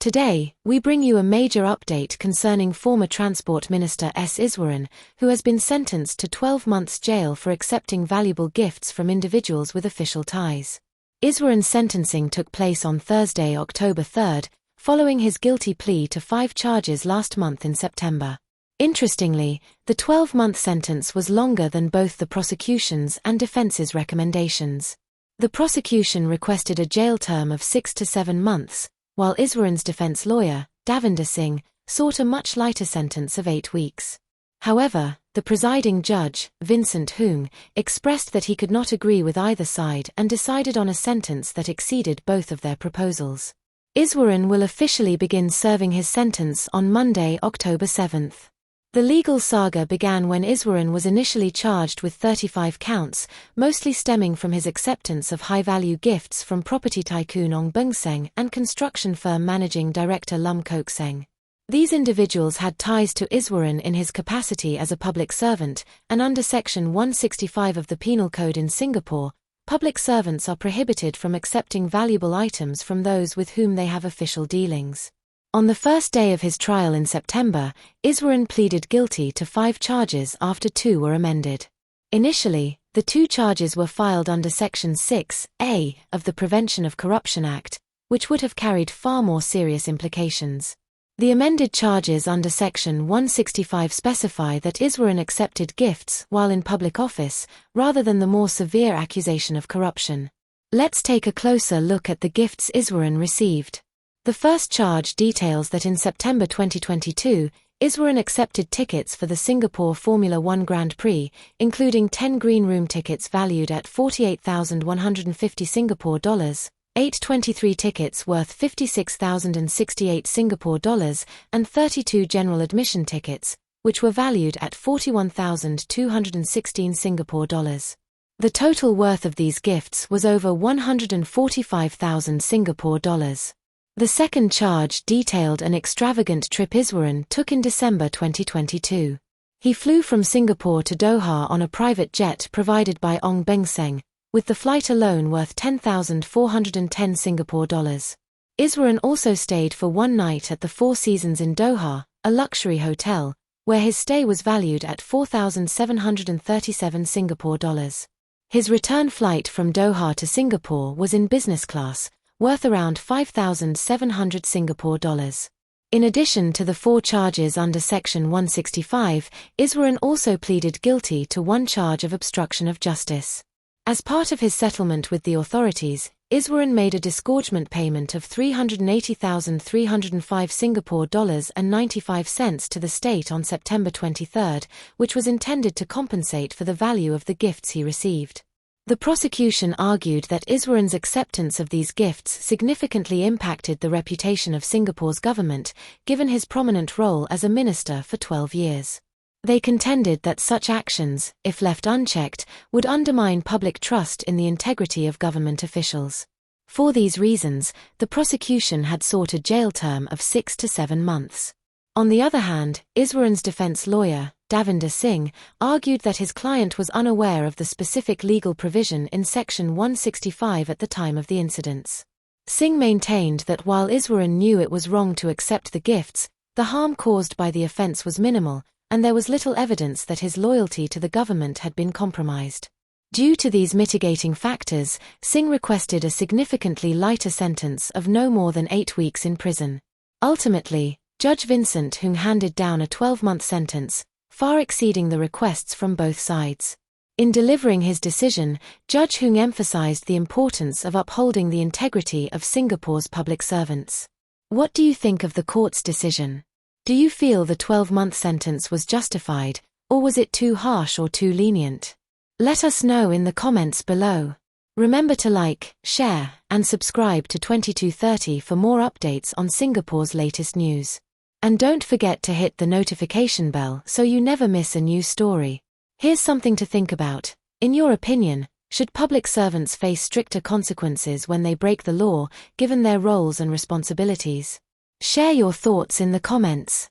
Today, we bring you a major update concerning former Transport Minister S. Iswaran, who has been sentenced to 12 months jail for accepting valuable gifts from individuals with official ties. Iswaran's sentencing took place on Thursday, October 3, following his guilty plea to 5 charges last month in September. Interestingly, the 12-month sentence was longer than both the prosecution's and defense's recommendations. The prosecution requested a jail term of 6 to 7 months, while Iswaran's defense lawyer, Davinder Singh, sought a much lighter sentence of 8 weeks. However, the presiding judge, Vincent Hoong, expressed that he could not agree with either side and decided on a sentence that exceeded both of their proposals. Iswaran will officially begin serving his sentence on Monday, October 7. The legal saga began when Iswaran was initially charged with 35 counts, mostly stemming from his acceptance of high-value gifts from property tycoon Ong Beng Seng and construction firm managing director Lum Kok Seng. These individuals had ties to Iswaran in his capacity as a public servant, and under Section 165 of the Penal Code in Singapore, public servants are prohibited from accepting valuable items from those with whom they have official dealings. On the first day of his trial in September, Iswaran pleaded guilty to 5 charges after 2 were amended. Initially, the 2 charges were filed under Section 6(a) of the Prevention of Corruption Act, which would have carried far more serious implications. The amended charges under Section 165 specify that Iswaran accepted gifts while in public office, rather than the more severe accusation of corruption. Let's take a closer look at the gifts Iswaran received. The first charge details that in September 2022, Iswaran accepted tickets for the Singapore Formula 1 Grand Prix, including 10 green room tickets valued at 48,150 Singapore dollars, 8 23 tickets worth 56,068 Singapore dollars, and 32 general admission tickets, which were valued at 41,216 Singapore dollars. The total worth of these gifts was over 145,000 Singapore dollars. The second charge detailed an extravagant trip Iswaran took in December 2022. He flew from Singapore to Doha on a private jet provided by Ong Beng Seng, with the flight alone worth 10,410 Singapore dollars. Iswaran also stayed for 1 night at the Four Seasons in Doha, a luxury hotel, where his stay was valued at 4,737 Singapore dollars. His return flight from Doha to Singapore was in business class, worth around 5,700 Singapore dollars. In addition to the 4 charges under Section 165, Iswaran also pleaded guilty to 1 charge of obstruction of justice. As part of his settlement with the authorities, Iswaran made a disgorgement payment of 380,305 Singapore dollars and 95 cents to the state on September 23, which was intended to compensate for the value of the gifts he received. The prosecution argued that Iswaran's acceptance of these gifts significantly impacted the reputation of Singapore's government, given his prominent role as a minister for 12 years. They contended that such actions, if left unchecked, would undermine public trust in the integrity of government officials. For these reasons, the prosecution had sought a jail term of 6 to 7 months. On the other hand, Iswaran's defense lawyer, Davinder Singh, argued that his client was unaware of the specific legal provision in Section 165 at the time of the incidents. Singh maintained that while Iswaran knew it was wrong to accept the gifts, the harm caused by the offence was minimal, and there was little evidence that his loyalty to the government had been compromised. Due to these mitigating factors, Singh requested a significantly lighter sentence of no more than 8 weeks in prison. Ultimately, Judge Vincent Hoong handed down a 12-month sentence, far exceeding the requests from both sides. In delivering his decision, Judge Hoong emphasized the importance of upholding the integrity of Singapore's public servants. What do you think of the court's decision? Do you feel the 12-month sentence was justified, or was it too harsh or too lenient? Let us know in the comments below. Remember to like, share, and subscribe to 2230 for more updates on Singapore's latest news. And don't forget to hit the notification bell so you never miss a new story. Here's something to think about. In your opinion, should public servants face stricter consequences when they break the law, given their roles and responsibilities? Share your thoughts in the comments.